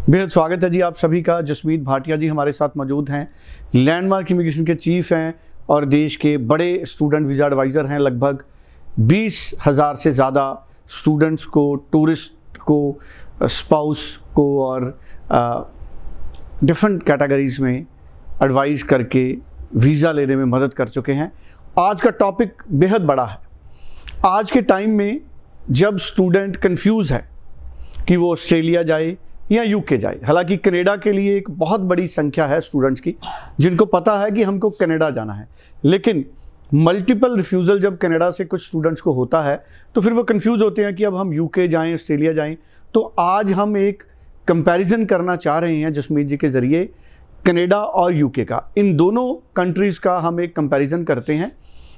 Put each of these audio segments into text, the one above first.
बेहद स्वागत है जी आप सभी का। जसमीत भाटिया जी हमारे साथ मौजूद हैं, लैंडमार्क इमिग्रेशन के चीफ हैं और देश के बड़े स्टूडेंट वीज़ा एडवाइज़र हैं। लगभग 20,000 से ज़्यादा स्टूडेंट्स को, टूरिस्ट को, स्पाउस को और डिफरेंट कैटेगरीज़ में एडवाइज़ करके वीज़ा लेने में मदद कर चुके हैं। आज का टॉपिक बेहद बड़ा है। आज के टाइम में जब स्टूडेंट कंफ्यूज है कि वो ऑस्ट्रेलिया जाए या यूके जाए, हालांकि कनाडा के लिए एक बहुत बड़ी संख्या है स्टूडेंट्स की जिनको पता है कि हमको कनाडा जाना है, लेकिन मल्टीपल रिफ्यूज़ल जब कनाडा से कुछ स्टूडेंट्स को होता है तो फिर वो कंफ्यूज होते हैं कि अब हम यूके जाएं, ऑस्ट्रेलिया जाएं। तो आज हम एक कंपैरिजन करना चाह रहे हैं जसमीत जी के ज़रिए कनाडा और यूके का। इन दोनों कंट्रीज़ का हम एक कंपैरिजन करते हैं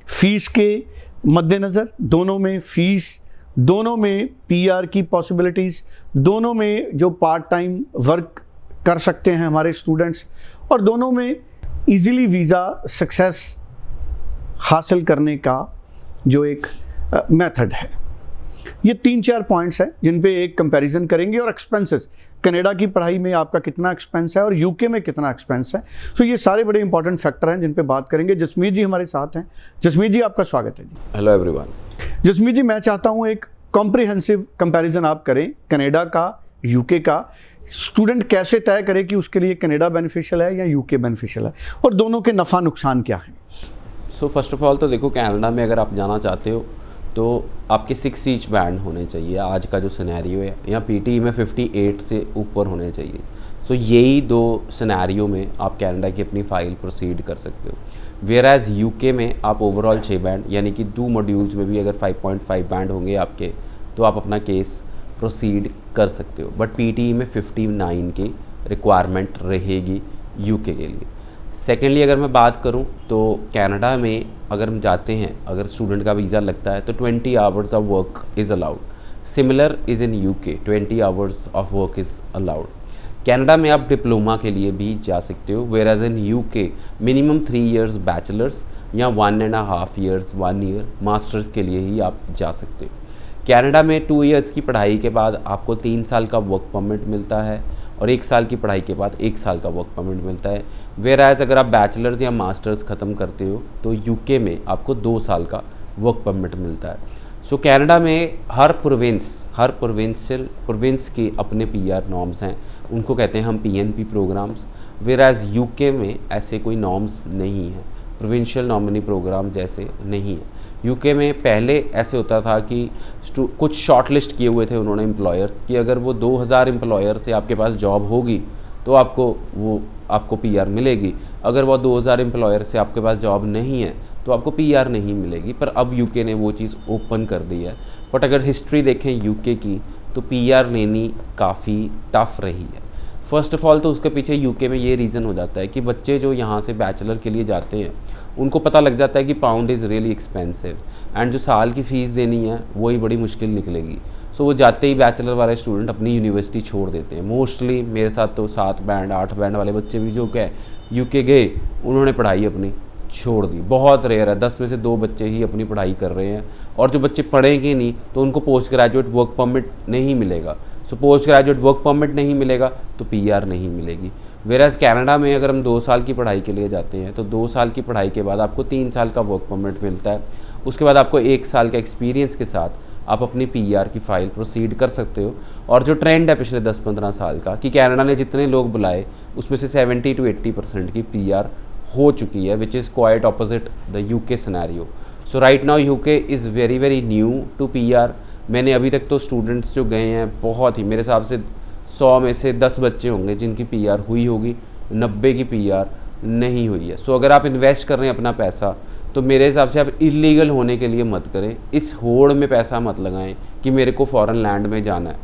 फ़ीस के मद्देनज़र, दोनों में फ़ीस, दोनों में पीआर की पॉसिबिलिटीज़, दोनों में जो पार्ट टाइम वर्क कर सकते हैं हमारे स्टूडेंट्स, और दोनों में इजीली वीज़ा सक्सेस हासिल करने का जो एक मेथड है। ये 3-4 पॉइंट्स हैं जिन पे एक कंपैरिजन करेंगे। और एक्सपेंसेस, कनाडा की पढ़ाई में आपका कितना एक्सपेंस है और यूके में कितना एक्सपेंस है, तो ये सारे बड़े इंपॉर्टेंट फैक्टर हैं जिन पे बात करेंगे। जसमीत जी हमारे साथ हैं। जसमीत जी आपका स्वागत है जी। Hello everyone. जसमीत जी, मैं चाहता हूँ एक कॉम्प्रिहेंसिव कंपैरिजन आप करें कनाडा का, यूके का। स्टूडेंट कैसे तय करे कि उसके लिए कनाडा बेनिफिशियल है या यूके बेनिफिशियल है, और दोनों के नफ़ा नुकसान क्या हैं? सो फर्स्ट ऑफ ऑल तो देखो, कनाडा में अगर आप जाना चाहते हो तो आपके 6 ईच बैंड होने चाहिए आज का जो सिनेरियो है, या पीटी में 58 से ऊपर होने चाहिए। सो यही 2 सिनेरियो में आप कनाडा की अपनी फ़ाइल प्रोसीड कर सकते हो। वेयर एज़ यूके में आप ओवरऑल 6 बैंड, यानी कि 2 मॉड्यूल्स में भी अगर 5.5 बैंड होंगे आपके, तो आप अपना केस प्रोसीड कर सकते हो। बट पीटी में 59 की रिक्वायरमेंट रहेगी यूके के लिए। सेकेंडली अगर मैं बात करूं तो कनाडा में अगर हम जाते हैं, अगर स्टूडेंट का वीज़ा लगता है तो 20 hours of work is allowed. Similar is in UK, 20 hours of work is allowed. Canada में आप डिप्लोमा के लिए भी जा सकते हो, whereas in UK minimum 3 years bachelors या 1.5 ईयर्स 1 ईयर मास्टर्स के लिए ही आप जा सकते हो। कनाडा में 2 इयर्स की पढ़ाई के बाद आपको 3 साल का वर्क परमिट मिलता है, और 1 साल की पढ़ाई के बाद 1 साल का वर्क परमिट मिलता है। वेयर एज अगर आप बैचलर्स या मास्टर्स ख़त्म करते हो तो यूके में आपको 2 साल का वर्क परमिट मिलता है। सो कनाडा में हर प्रोविंस के अपने पीआर नॉर्म्स हैं, उनको कहते हैं हम PNP programs. Whereas UK में ऐसे कोई नॉर्म्स नहीं है, प्रोविंशियल नॉमिनी प्रोग्राम जैसे नहीं है। यूके में पहले ऐसे होता था कि कुछ शॉर्ट लिस्ट किए हुए थे उन्होंने एम्प्लॉयर्स कि अगर वो 2000 एम्प्लॉयर से आपके पास जॉब होगी तो आपको पीआर मिलेगी। अगर वो 2000 एम्प्लॉयर से आपके पास जॉब नहीं है तो आपको पीआर नहीं मिलेगी। पर अब यूके ने वो चीज़ ओपन कर दी है। बट अगर हिस्ट्री देखें यूके की तो पीआर लेनी काफ़ी टफ रही है। फर्स्ट ऑफ ऑल तो उसके पीछे यूके में ये रीज़न हो जाता है कि बच्चे जो यहाँ से बैचलर के लिए जाते हैं उनको पता लग जाता है कि pound is really expensive, and जो साल की फ़ीस देनी है वही बड़ी मुश्किल निकलेगी। सो वो जाते ही बैचलर वाले स्टूडेंट अपनी यूनिवर्सिटी छोड़ देते हैं। मोस्टली मेरे साथ तो 7 बैंड 8 बैंड वाले बच्चे भी जो क्या यूके गए उन्होंने पढ़ाई अपनी छोड़ दी। बहुत रेयर है, 10 में से 2 बच्चे ही अपनी पढ़ाई कर रहे हैं, और जो बच्चे पढ़ेंगे नहीं तो उनको पोस्ट ग्रेजुएट वर्क परमिट नहीं मिलेगा। So post graduate work permit नहीं मिलेगा तो पीआर नहीं मिलेगी। वेराज कनाडा में अगर हम 2 साल की पढ़ाई के लिए जाते हैं तो 2 साल की पढ़ाई के बाद आपको 3 साल का वर्क परमिट मिलता है। उसके बाद आपको 1 साल का एक्सपीरियंस के साथ आप अपनी पीआर की फ़ाइल प्रोसीड कर सकते हो। और जो ट्रेंड है पिछले 10-15 साल का कि कनाडा ने जितने लोग बुलाए उसमें से 70 to 80% की पीआर हो चुकी है, which is quite opposite the UK scenario. So right now UK is very new to PR. मैंने अभी तक तो स्टूडेंट्स जो गए हैं बहुत ही, मेरे हिसाब से 100 में से 10 बच्चे होंगे जिनकी पीआर हुई होगी, 90 की पीआर नहीं हुई है। सो अगर आप इन्वेस्ट कर रहे हैं अपना पैसा तो मेरे हिसाब से आप इलीगल होने के लिए मत करें। इस होड़ में पैसा मत लगाएं कि मेरे को फॉरेन लैंड में जाना है।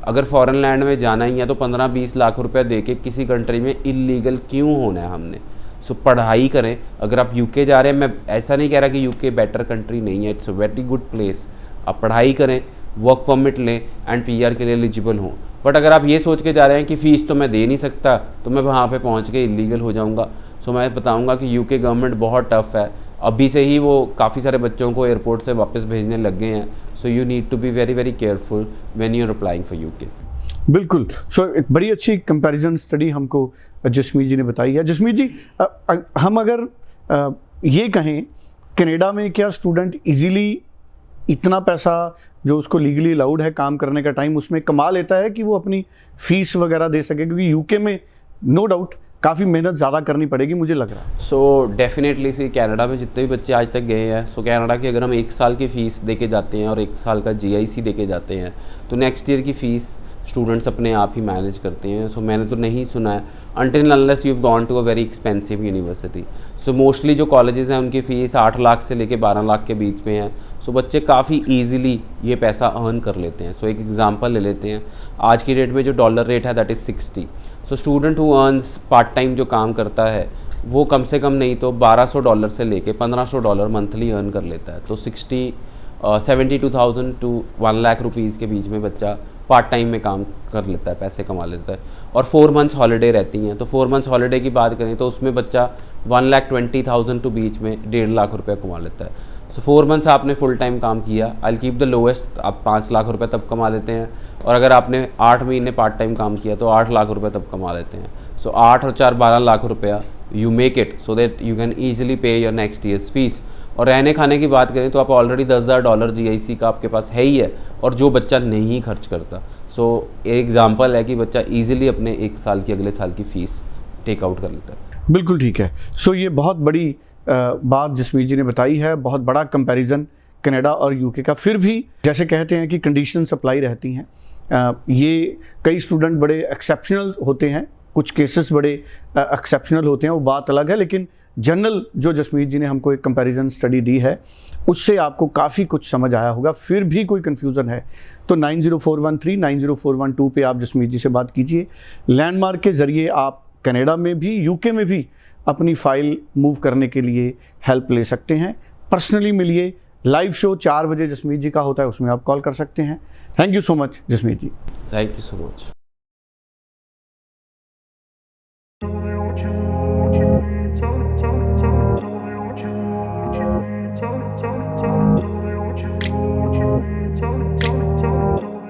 अगर फॉरेन लैंड में जाना ही है तो 15-20 लाख रुपया दे के किसी कंट्री में इलीगल क्यों होना है हमने। सो पढ़ाई करें। अगर आप यूके जा रहे हैं, मैं ऐसा नहीं कह रहा कि यूके बेटर कंट्री नहीं है, it's a very good place. आप पढ़ाई करें, वर्क परमिट लें एंड पीआर के लिए एलिजिबल हों। बट अगर आप ये सोच के जा रहे हैं कि फ़ीस तो मैं दे नहीं सकता तो मैं वहाँ पे पहुँच के इलीगल हो जाऊँगा, सो मैं बताऊँगा कि यूके गवर्नमेंट बहुत टफ़ है। अभी से ही वो काफ़ी सारे बच्चों को एयरपोर्ट से वापस भेजने लग गए हैं। So you need to be very careful when you are applying for UK. बिल्कुल। सो एक बड़ी अच्छी कंपैरिजन स्टडी हमको जसमीत जी ने बताई है। जसमीत जी, हम अगर ये कहें, कनाडा में क्या स्टूडेंट इजीली इतना पैसा जो उसको लीगली अलाउड है काम करने का टाइम, उसमें कमा लेता है कि वो अपनी फीस वगैरह दे सके? क्योंकि यूके में नो डाउट काफ़ी मेहनत ज़्यादा करनी पड़ेगी, मुझे लग रहा है। सो डेफिनेटली सी कनाडा में जितने भी बच्चे आज तक गए हैं, सो कनाडा की अगर हम 1 साल की फ़ीस दे के जाते हैं और 1 साल का GIC दे के जाते हैं, तो नेक्स्ट ईयर की फ़ीस स्टूडेंट्स अपने आप ही मैनेज करते हैं। सो मैंने तो नहीं सुना है until unless you have gone to a very expensive university. So mostly जो कॉलेजेस हैं उनकी फ़ीस 8 लाख से लेके 12 लाख के बीच में है। सो बच्चे काफ़ी ईजिली ये पैसा अर्न कर लेते हैं। सो एक एग्जांपल ले लेते हैं, आज की डेट में जो डॉलर रेट है that is 60। So student who earns part time जो काम करता है वो कम से कम नहीं तो $1200 से लेके $1500 मंथली अर्न कर लेता है। तो 72,000 टू 1 लाख रुपीज़ के बीच में बच्चा पार्ट टाइम में काम कर लेता है, पैसे कमा लेता है। और 4 मंथ्स हॉलीडे रहती हैं, तो 4 मंथ्स हॉलीडे की बात करें तो उसमें बच्चा 1,20,000 टू बीच में 1.5 लाख रुपये कमा लेता है। सो 4 मंथ्स आपने फुल टाइम काम किया, आई कीप द लोएस्ट, आप 5 लाख रुपये तब कमा लेते हैं। और अगर आपने 8 महीने पार्ट टाइम काम किया तो 8 लाख रुपये तब कमा लेते हैं। सो 8 और 4 12 लाख रुपया you make it so that you can easily पे योर नेक्स्ट ईयर्स फीस। और रहने खाने की बात करें तो आप ऑलरेडी $10,000 GIC का आपके पास है ही है, और जो बच्चा नहीं खर्च करता। सो एक एग्जांपल है कि बच्चा इजीली अपने 1 साल की अगले साल की फ़ीस टेक आउट कर लेता है। बिल्कुल ठीक है। सो ये बहुत बड़ी बात जसमीत जी ने बताई है, बहुत बड़ा कंपैरिजन कनाडा और यूके का। फिर भी जैसे कहते हैं कि कंडीशन सप्लाई रहती हैं, ये कई स्टूडेंट बड़े एक्सेप्शनल होते हैं, कुछ केसेस बड़े एक्सेप्शनल होते हैं, वो बात अलग है। लेकिन जनरल जो जसमीत जी ने हमको एक कंपैरिजन स्टडी दी है उससे आपको काफ़ी कुछ समझ आया होगा। फिर भी कोई कन्फ्यूज़न है तो 90413 90412 पे आप जसमीत जी से बात कीजिए। लैंडमार्क के ज़रिए आप कनाडा में भी यूके में भी अपनी फ़ाइल मूव करने के लिए हेल्प ले सकते हैं। पर्सनली मिलिए। लाइव शो 4 बजे जसमीत जी का होता है, उसमें आप कॉल कर सकते हैं। Thank you so much Jasmeet ji. Thank you so much.